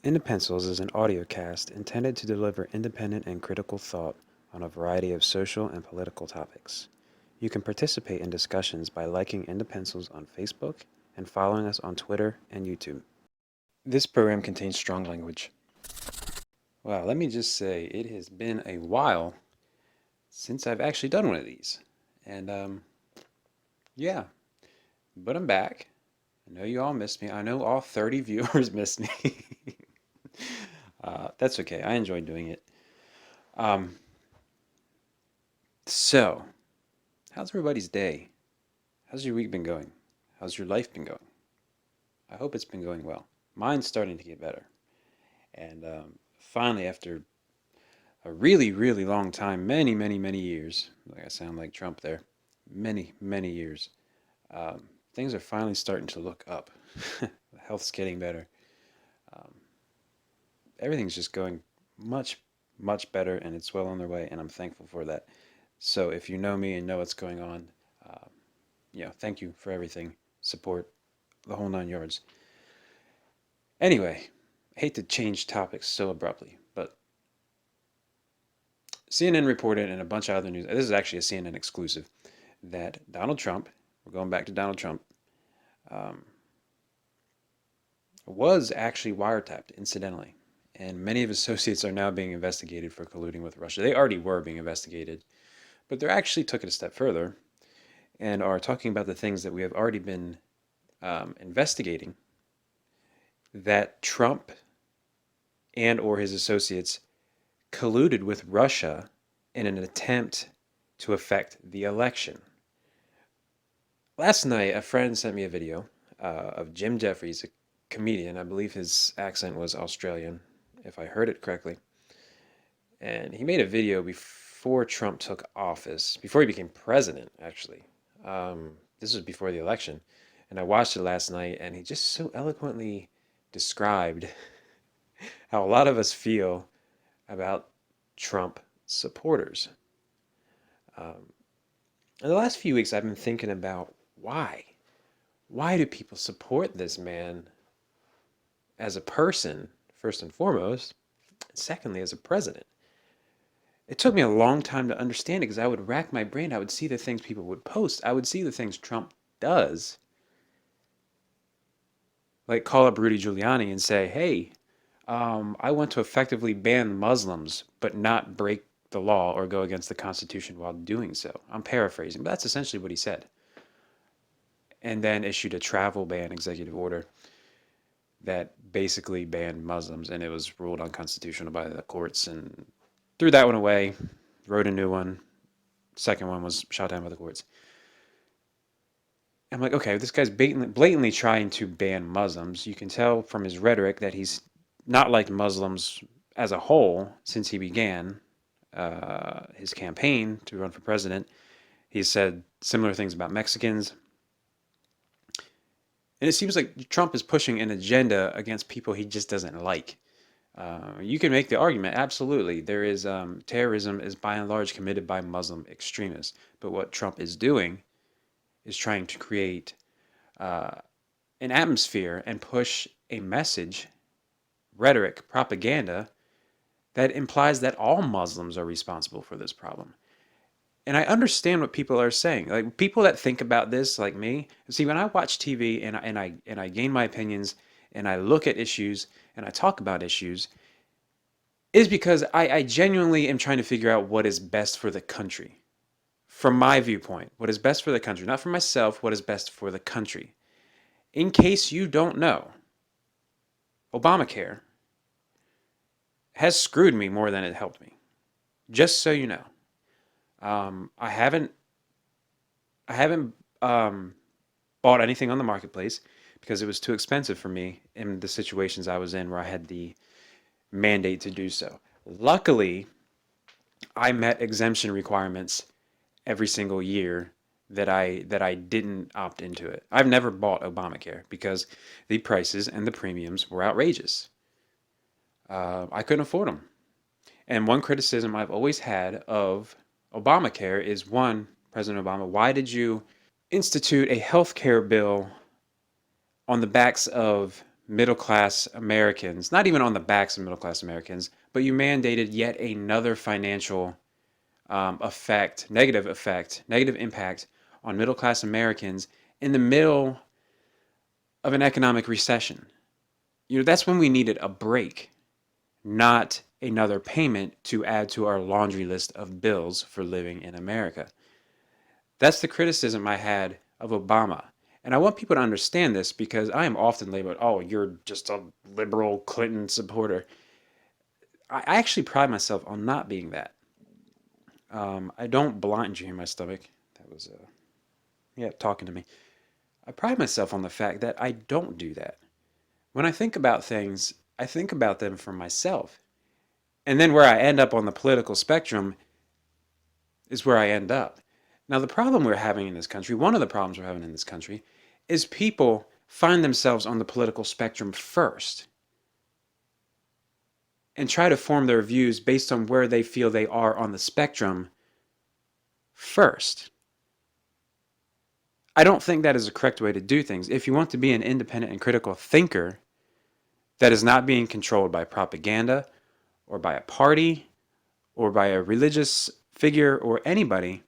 Indepensels is an audiocast intended to deliver independent and critical thought on a variety of social and political topics. You can participate in discussions by liking Indepensels on Facebook and following us on Twitter and YouTube. This program contains strong language. Wow, let me just say, it has been a while since I've actually done one of these. And yeah, but I'm back. I know you all missed me. I know all 30 viewers missed me. That's okay. I enjoyed doing it. Um, so, how's everybody's day? How's your week been going? How's your life been going? I hope it's been going well. Mine's starting to get better. And finally, after a really, really long time, many, many, many years, like I sound like Trump there, many, many years, things are finally starting to look up. Health's getting better. Um, Everything's just going much, much better, and it's well on their way, and I'm thankful for that. So if you know me and know what's going on, uh, thank you for everything, support, the whole 9 yards. Anyway, I hate to change topics so abruptly, but CNN reported and a bunch of other news, this is actually a CNN exclusive, that Donald Trump, we're going back to Donald Trump, um, was actually wiretapped, incidentally. And many of his associates are now being investigated for colluding with Russia. They already were being investigated, but they actually took it a step further and are talking about the things that we have already been investigating, that Trump and or his associates colluded with Russia in an attempt to affect the election. Last night, a friend sent me a video of Jim Jeffries, a comedian. I believe his accent was Australian, if I heard it correctly. And he made a video before Trump took office, before he became president, actually. This was before the election. And I watched it last night, and he just so eloquently described how a lot of us feel about Trump supporters. Um, in the last few weeks, I've been thinking about why. Why do people support this man as a person, first and foremost, and secondly, as a president? It took me a long time to understand it because I would rack my brain. I would see the things people would post. I would see the things Trump does, like call up Rudy Giuliani and say, hey, I want to effectively ban Muslims, but not break the law or go against the Constitution while doing so. I'm paraphrasing, but that's essentially what he said. And then issued a travel ban executive order that basically banned Muslims, and it was ruled unconstitutional by the courts and threw that one away, wrote a new one. Second one was shot down by the courts. I'm like, okay, this guy's blatantly trying to ban Muslims. You can tell from his rhetoric that he's not liked Muslims as a whole since he began his campaign to run for president. He's said similar things about Mexicans. And it seems like Trump is pushing an agenda against people he just doesn't like. You can make the argument, absolutely, there is terrorism is by and large committed by Muslim extremists. But what Trump is doing is trying to create uh, an atmosphere and push a message, rhetoric, propaganda that implies that all Muslims are responsible for this problem. And I understand what people are saying. Like people that think about this, like me. See, when I watch TV and I gain my opinions and I look at issues and I talk about issues, is because I genuinely am trying to figure out what is best for the country. From my viewpoint, what is best for the country, not for myself, what is best for the country. In case you don't know, Obamacare has screwed me more than it helped me. Just so you know, I haven't bought anything on the marketplace because it was too expensive for me in the situations I was in where I had the mandate to do so. Luckily, I met exemption requirements every single year that I didn't opt into it. I've never bought Obamacare because the prices and the premiums were outrageous. I couldn't afford them. And one criticism I've always had of Obamacare is one, President Obama, why did you institute a health care bill on the backs of middle class Americans, not even on the backs of middle class Americans, but you mandated yet another financial negative impact on middle class Americans in the middle of an economic recession. That's when we needed a break, not another payment to add to our laundry list of bills for living in America. That's the criticism I had of Obama. And I want people to understand this because I am often labeled, oh, you're just a liberal Clinton supporter. I actually pride myself on not being that. I don't blind you in my stomach. That was, talking to me. I pride myself on the fact that I don't do that. When I think about things, I think about them for myself. And then where I end up on the political spectrum is where I end up. Now, the problem we're having in this country, one of the problems we're having in this country, is people find themselves on the political spectrum first and try to form their views based on where they feel they are on the spectrum first. I don't think that is a correct way to do things. If you want to be an independent and critical thinker that is not being controlled by propaganda or by a party or by a religious figure or anybody,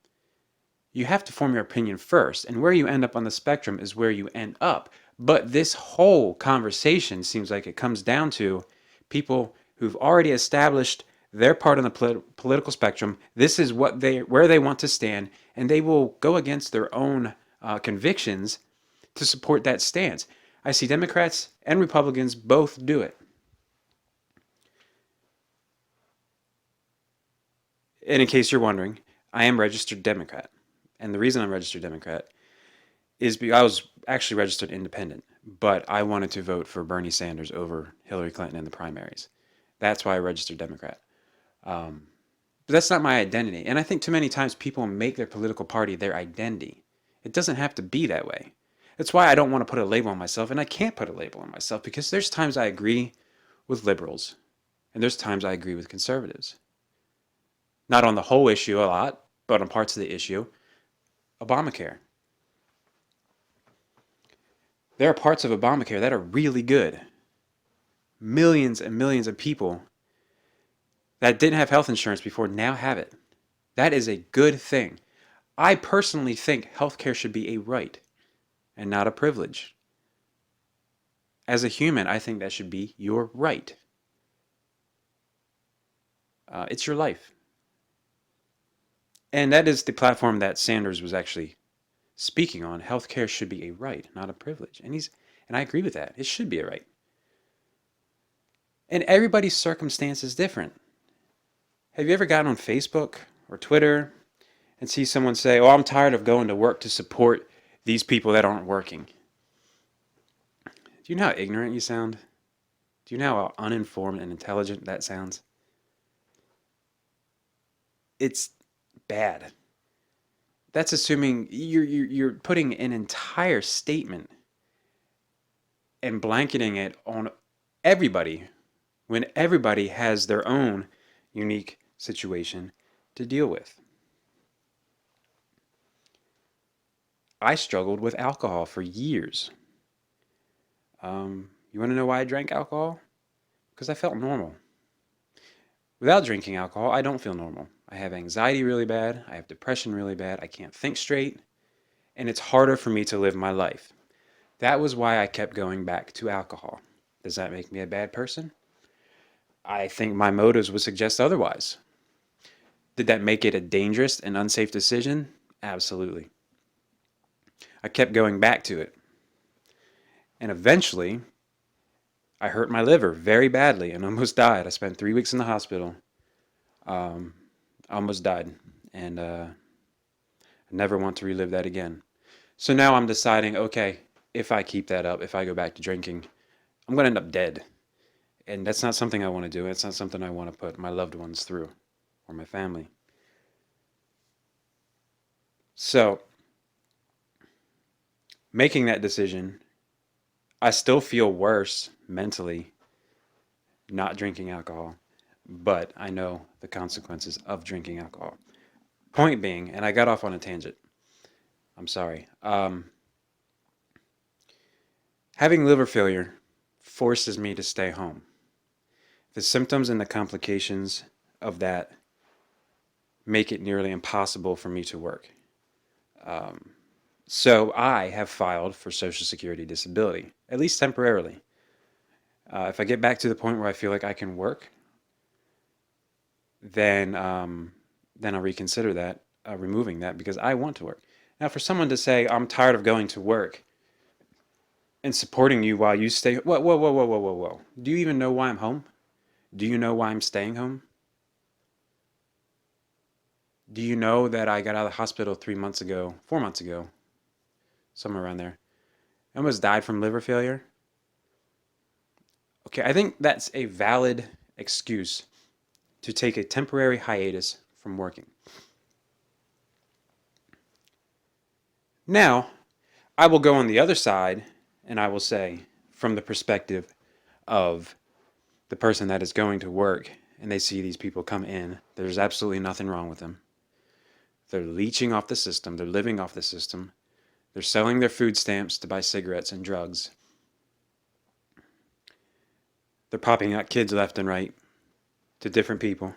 you have to form your opinion first. And where you end up on the spectrum is where you end up. But this whole conversation seems like it comes down to people who've already established their part on the political spectrum. This is where they want to stand, and they will go against their own convictions to support that stance. I see Democrats and Republicans both do it. And in case you're wondering, I am registered Democrat. And the reason I'm registered Democrat is because I was actually registered independent, but I wanted to vote for Bernie Sanders over Hillary Clinton in the primaries. That's why I registered Democrat. But that's not my identity. And I think too many times people make their political party their identity. It doesn't have to be that way. That's why I don't want to put a label on myself, and I can't put a label on myself because there's times I agree with liberals, and there's times I agree with conservatives. Not on the whole issue a lot, but on parts of the issue. Obamacare. There are parts of Obamacare that are really good. Millions and millions of people that didn't have health insurance before now have it. That is a good thing. I personally think healthcare should be a right and not a privilege. As a human, I think that should be your right. It's your life. And that is the platform that Sanders was actually speaking on. Healthcare should be a right, not a privilege. And I agree with that. It should be a right. And everybody's circumstance is different. Have you ever gotten on Facebook or Twitter and see someone say, "Oh, I'm tired of going to work to support these people that aren't working"? Do you know how ignorant you sound? Do you know how uninformed and intelligent that sounds? It's bad. That's assuming you're putting an entire statement and blanketing it on everybody when everybody has their own unique situation to deal with. I struggled with alcohol for years. You want to know why I drank alcohol? Because I felt normal. Without drinking alcohol, I don't feel normal. I have anxiety really bad. I have depression really bad. I can't think straight. And it's harder for me to live my life. That was why I kept going back to alcohol. Does that make me a bad person? I think my motives would suggest otherwise. Did that make it a dangerous and unsafe decision? Absolutely. I kept going back to it. And eventually, I hurt my liver very badly and almost died. I spent 3 weeks in the hospital. Almost died. And I never want to relive that again. So now I'm deciding, okay, if I keep that up, if I go back to drinking, I'm going to end up dead. And that's not something I want to do. It's not something I want to put my loved ones through or my family. So, making that decision, I still feel worse mentally not drinking alcohol, but I know the consequences of drinking alcohol. Point being, and I got off on a tangent. I'm sorry. Having liver failure forces me to stay home. The symptoms and the complications of that make it nearly impossible for me to work. So I have filed for Social Security disability, at least temporarily. If I get back to the point where I feel like I can work, then I'll reconsider that, removing that, because I want to work. Now, for someone to say, I'm tired of going to work and supporting you while you stay, whoa, whoa, whoa, whoa, whoa, whoa, whoa. Do you even know why I'm home? Do you know why I'm staying home? Do you know that I got out of the hospital 4 months ago, somewhere around there? I almost died from liver failure. Okay, I think that's a valid excuse to take a temporary hiatus from working. Now, I will go on the other side and I will say, from the perspective of the person that is going to work and they see these people come in, there's absolutely nothing wrong with them. They're leeching off the system, they're living off the system, they're selling their food stamps to buy cigarettes and drugs. They're popping out kids left and right to different people.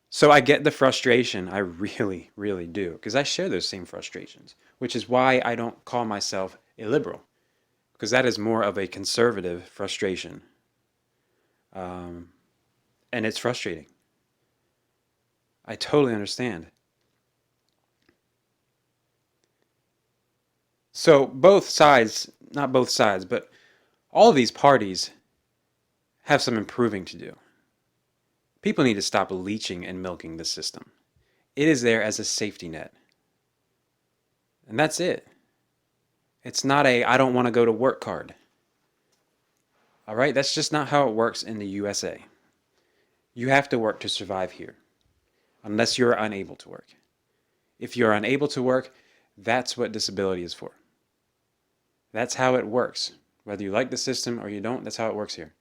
So I get the frustration, I really, really do, because I share those same frustrations, which is why I don't call myself a liberal, because that is more of a conservative frustration. And it's frustrating. I totally understand. So both sides, not both sides, but all of these parties have some improving to do. People need to stop leeching and milking the system. It is there as a safety net. And that's it. It's not a I don't want to go to work card. All right? That's just not how it works in the USA. You have to work to survive here, unless you're unable to work. If you're unable to work, that's what disability is for. That's how it works. Whether you like the system or you don't, that's how it works here.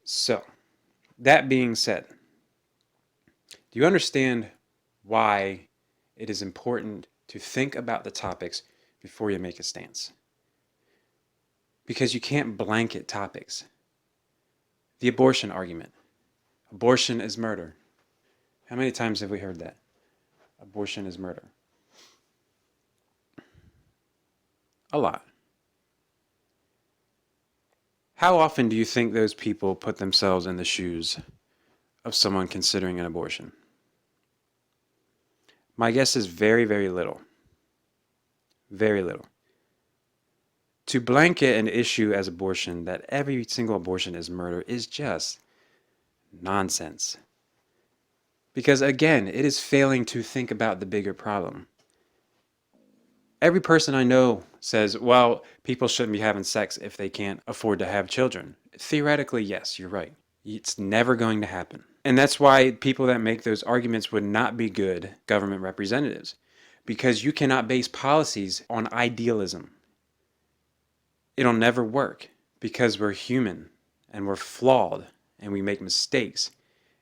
So, that being said, do you understand why it is important to think about the topics before you make a stance? Because you can't blanket topics. The abortion argument. Abortion is murder. How many times have we heard that? Abortion is murder. A lot. How often do you think those people put themselves in the shoes of someone considering an abortion? My guess is very, very little. Very little. To blanket an issue as abortion, that every single abortion is murder, is just nonsense. Because again, it is failing to think about the bigger problem. Every person I know says, well, people shouldn't be having sex if they can't afford to have children. Theoretically, yes, you're right. It's never going to happen. And that's why people that make those arguments would not be good government representatives, because you cannot base policies on idealism. It'll never work because we're human and we're flawed and we make mistakes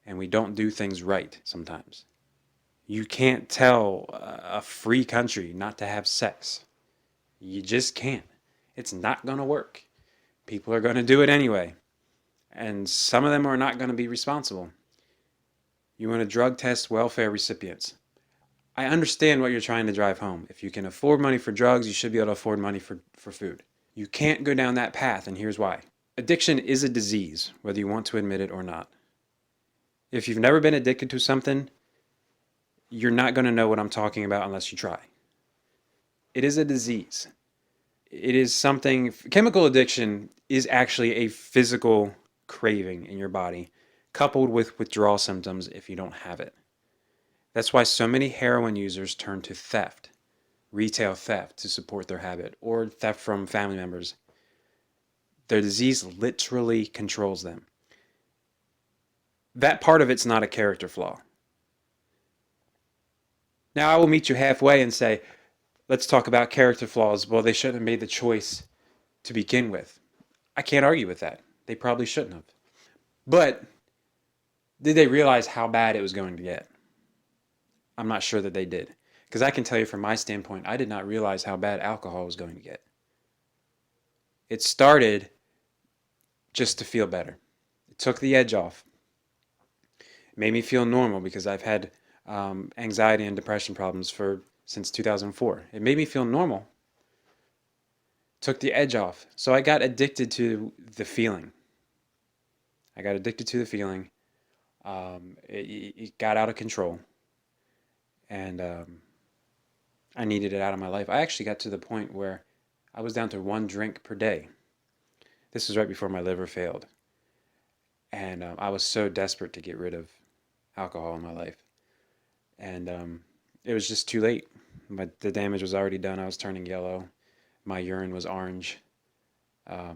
and we don't do things right sometimes. You can't tell a free country not to have sex. You just can't. It's not going to work. People are going to do it anyway. And some of them are not going to be responsible. You want to drug test welfare recipients. I understand what you're trying to drive home. If you can afford money for drugs, you should be able to afford money for food. You can't go down that path, and here's why. Addiction is a disease, whether you want to admit it or not. If you've never been addicted to something, you're not going to know what I'm talking about unless you try. It is a disease. It is something, chemical addiction is actually a physical craving in your body, coupled with withdrawal symptoms if you don't have it. That's why so many heroin users turn to theft, retail theft, to support their habit, or theft from family members. Their disease literally controls them. That part of it's not a character flaw. Now, I will meet you halfway and say, let's talk about character flaws. Well, they shouldn't have made the choice to begin with. I can't argue with that. They probably shouldn't have. But did they realize how bad it was going to get? I'm not sure that they did. Because I can tell you from my standpoint, I did not realize how bad alcohol was going to get. It started just to feel better. It took the edge off. It made me feel normal because I've had anxiety and depression problems since 2004. It made me feel normal. Took the edge off. So I got addicted to the feeling. It got out of control. And I needed it out of my life. I actually got to the point where I was down to 1 drink per day. This was right before my liver failed. And I was so desperate to get rid of alcohol in my life. And it was just too late. The damage was already done. I was turning yellow. My urine was orange. I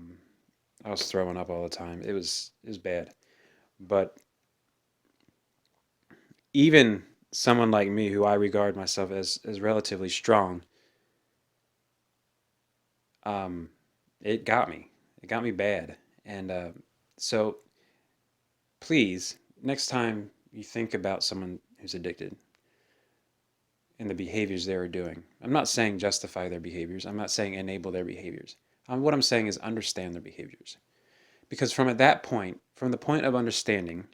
was throwing up all the time. It was bad. But even someone like me, who I regard myself as relatively strong, it got me. It got me bad. And so please, next time you think about someone who's addicted and the behaviors they are doing, I'm not saying justify their behaviors. I'm not saying enable their behaviors. What I'm saying is understand their behaviors. Because from the point of understanding,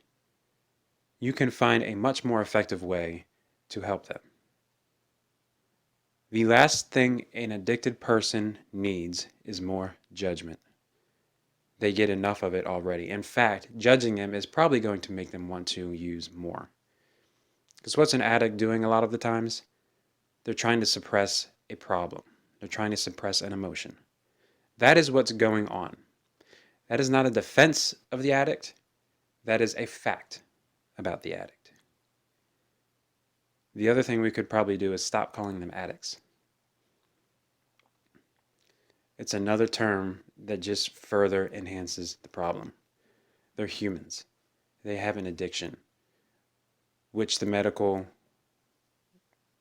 you can find a much more effective way to help them. The last thing an addicted person needs is more judgment. They get enough of it already. In fact, judging them is probably going to make them want to use more. Because what's an addict doing a lot of the times? They're trying to suppress a problem. They're trying to suppress an emotion. That is what's going on. That is not a defense of the addict. That is a fact about the addict. The other thing we could probably do is stop calling them addicts. It's another term that just further enhances the problem. They're humans. They have an addiction, which the medical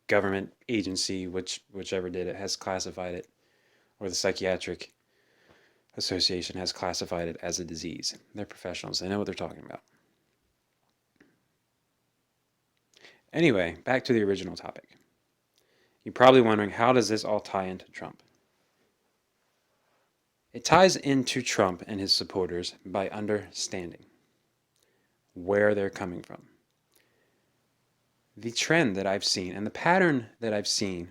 government agency, whichever did it, has classified it, or the psychiatric association has classified it as a disease. They're professionals. They know what they're talking about. Anyway, back to the original topic. You're probably wondering, how does this all tie into Trump? It ties into Trump and his supporters by understanding where they're coming from. The trend that I've seen and the pattern that I've seen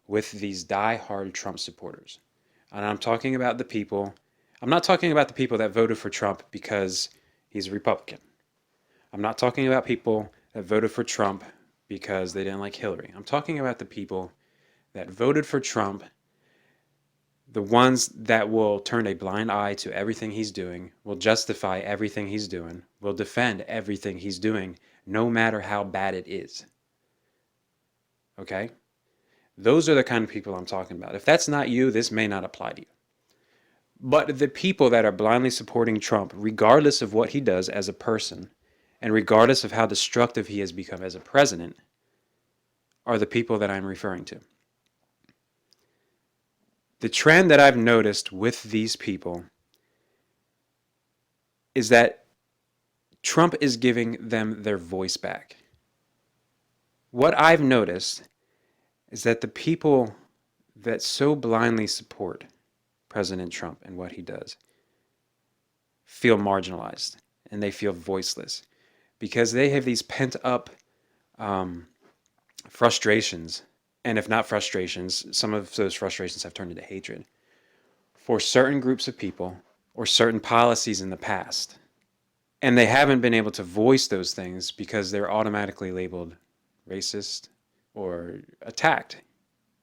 with these die-hard Trump supporters, and I'm not talking about the people that voted for Trump because he's a Republican. I'm not talking about people that voted for Trump because they didn't like Hillary. I'm talking about the people that voted for Trump, the ones that will turn a blind eye to everything he's doing, will justify everything he's doing, will defend everything he's doing, no matter how bad it is. Okay? Those are the kind of people I'm talking about. If that's not you, this may not apply to you. But the people that are blindly supporting Trump, regardless of what he does as a person, and regardless of how destructive he has become as a president, are the people that I'm referring to. The trend that I've noticed with these people is that Trump is giving them their voice back. What I've noticed is that the people that so blindly support President Trump and what he does feel marginalized and they feel voiceless because they have these pent up frustrations. And if not frustrations, some of those frustrations have turned into hatred for certain groups of people or certain policies in the past. And they haven't been able to voice those things because they're automatically labeled racist or attacked.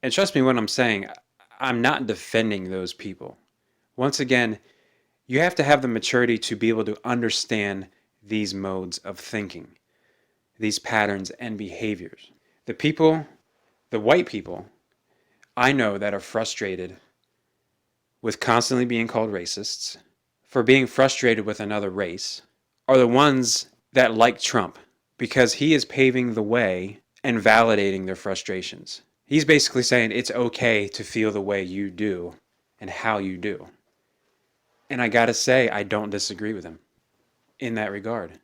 And trust me when I'm saying, I'm not defending those people. Once again, you have to have the maturity to be able to understand these modes of thinking, these patterns and behaviors. The white people I know that are frustrated with constantly being called racists, for being frustrated with another race, are the ones that like Trump because he is paving the way and validating their frustrations. He's basically saying it's okay to feel the way you do and how you do. And I gotta say, I don't disagree with him in that regard.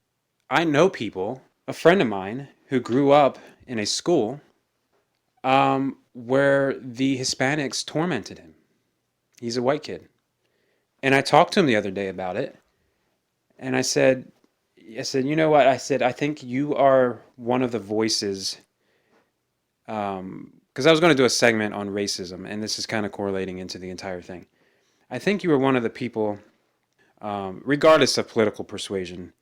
I know people, a friend of mine who grew up in a school where the Hispanics tormented him. He's a white kid. And I talked to him the other day about it. And I said, you know what? I said, I think you are one of the voices. Because I was going to do a segment on racism, and this is kind of correlating into the entire thing. I think you were one of the people, regardless of political persuasion,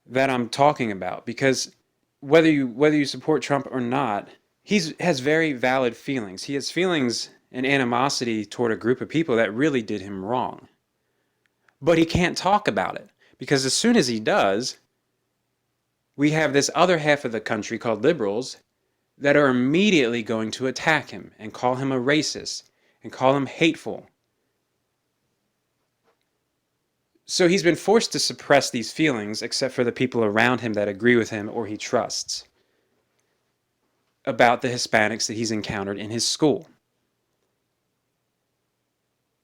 that I'm talking about. Because whether you support Trump or not, has very valid feelings. He has feelings and animosity toward a group of people that really did him wrong. But he can't talk about it because as soon as he does, we have this other half of the country called liberals that are immediately going to attack him and call him a racist and call him hateful. So he's been forced to suppress these feelings except for the people around him that agree with him or he trusts about the Hispanics that he's encountered in his school.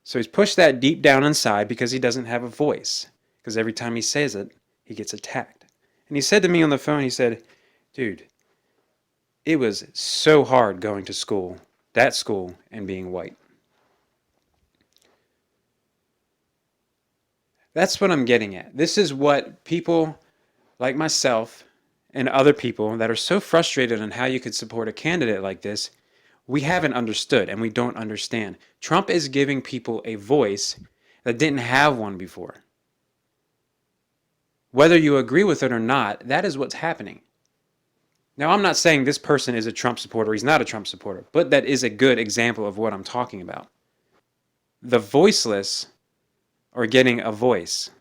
So he's pushed that deep down inside because he doesn't have a voice. Because every time he says it, he gets attacked. And he said to me on the phone, he said, dude, it was so hard going to school, that school, and being white. That's what I'm getting at. This is what people like myself and other people that are so frustrated on how you could support a candidate like this, we haven't understood and we don't understand. Trump is giving people a voice that didn't have one before. Whether you agree with it or not, that is what's happening. Now, I'm not saying this person is a Trump supporter. He's not a Trump supporter, but that is a good example of what I'm talking about. The voiceless are getting a voice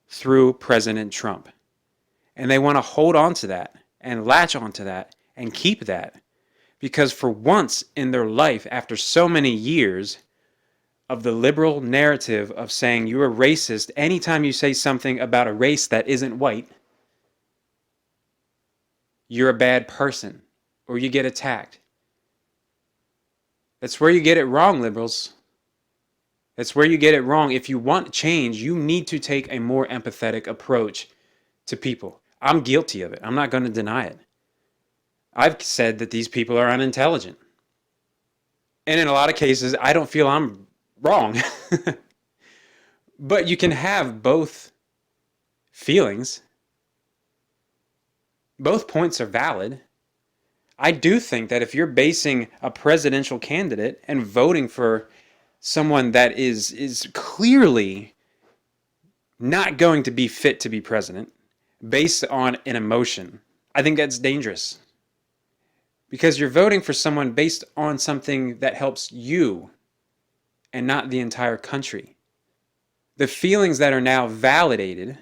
through President Trump. And they want to hold on to that and latch onto that and keep that. Because for once in their life, after so many years of the liberal narrative of saying you're a racist anytime you say something about a race that isn't white, you're a bad person or you get attacked. That's where you get it wrong, liberals. That's where you get it wrong. If you want change, you need to take a more empathetic approach to people. I'm guilty of it. I'm not going to deny it. I've said that these people are unintelligent. And in a lot of cases, I don't feel I'm wrong. But you can have both feelings. Both points are valid. I do think that if you're basing a presidential candidate and voting for someone that is clearly not going to be fit to be president based on an emotion, I think that's dangerous. Because you're voting for someone based on something that helps you and not the entire country. The feelings that are now validated,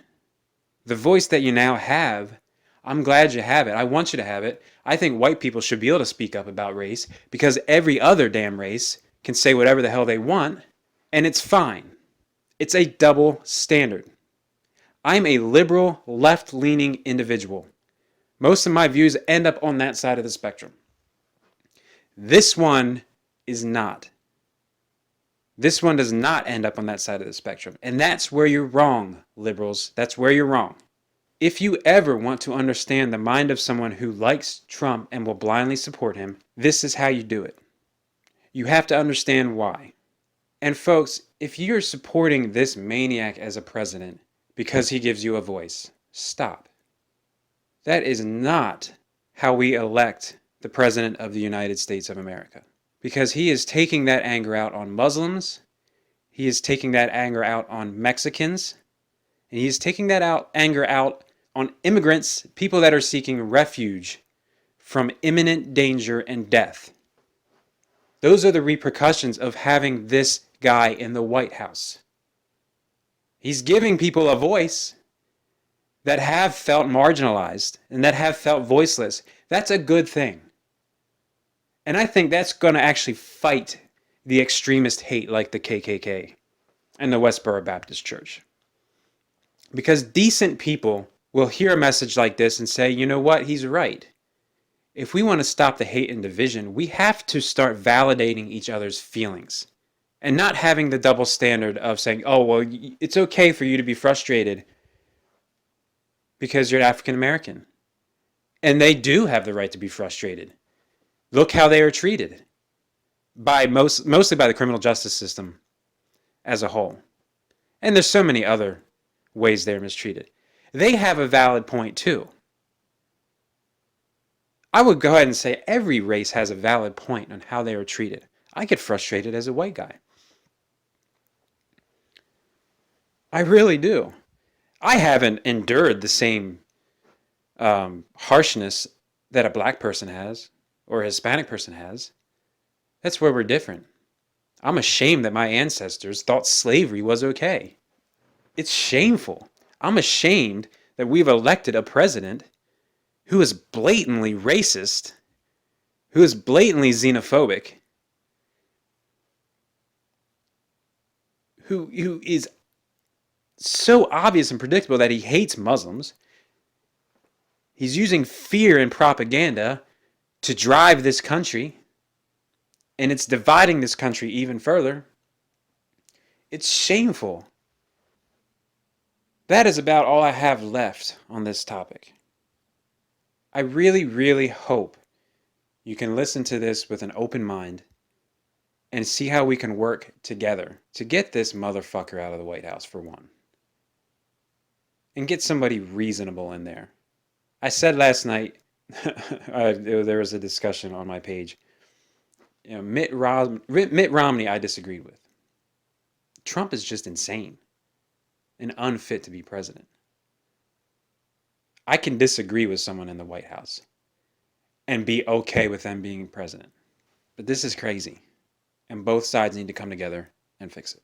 the voice that you now have, I'm glad you have it. I want you to have it. I think white people should be able to speak up about race because every other damn race can say whatever the hell they want, and it's fine. It's a double standard. I'm a liberal, left-leaning individual. Most of my views end up on that side of the spectrum. This one is not. This one does not end up on that side of the spectrum. And that's where you're wrong, liberals. That's where you're wrong. If you ever want to understand the mind of someone who likes Trump and will blindly support him, this is how you do it. You have to understand why. And folks, if you're supporting this maniac as a president because he gives you a voice, stop. That is not how we elect the President of the United States of America. Because he is taking that anger out on Muslims, he is taking that anger out on Mexicans, and he is taking that anger out on immigrants, people that are seeking refuge from imminent danger and death. Those are the repercussions of having this guy in the White House. He's giving people a voice that have felt marginalized and that have felt voiceless. That's a good thing. And I think that's going to actually fight the extremist hate like the KKK and the Westboro Baptist Church. Because decent people will hear a message like this and say, you know what, he's right. If we want to stop the hate and division, we have to start validating each other's feelings and not having the double standard of saying, oh, well, it's okay for you to be frustrated because you're African American. And they do have the right to be frustrated. Look how they are treated by mostly by the criminal justice system as a whole. And there's so many other ways they're mistreated. They have a valid point too. I would go ahead and say every race has a valid point on how they are treated. I get frustrated as a white guy. I really do. I haven't endured the same harshness that a black person has or a Hispanic person has. That's where we're different. I'm ashamed that my ancestors thought slavery was okay. It's shameful. I'm ashamed that we've elected a president who is blatantly racist, who is blatantly xenophobic, who is so obvious and predictable that he hates Muslims. He's using fear and propaganda to drive this country, and it's dividing this country even further. It's shameful. That is about all I have left on this topic. I really, really hope you can listen to this with an open mind and see how we can work together to get this motherfucker out of the White House, for one. And get somebody reasonable in there. I said last night, there was a discussion on my page. You know, Mitt Romney I disagreed with. Trump is just insane and unfit to be president. I can disagree with someone in the White House and be okay with them being president. But this is crazy. And both sides need to come together and fix it.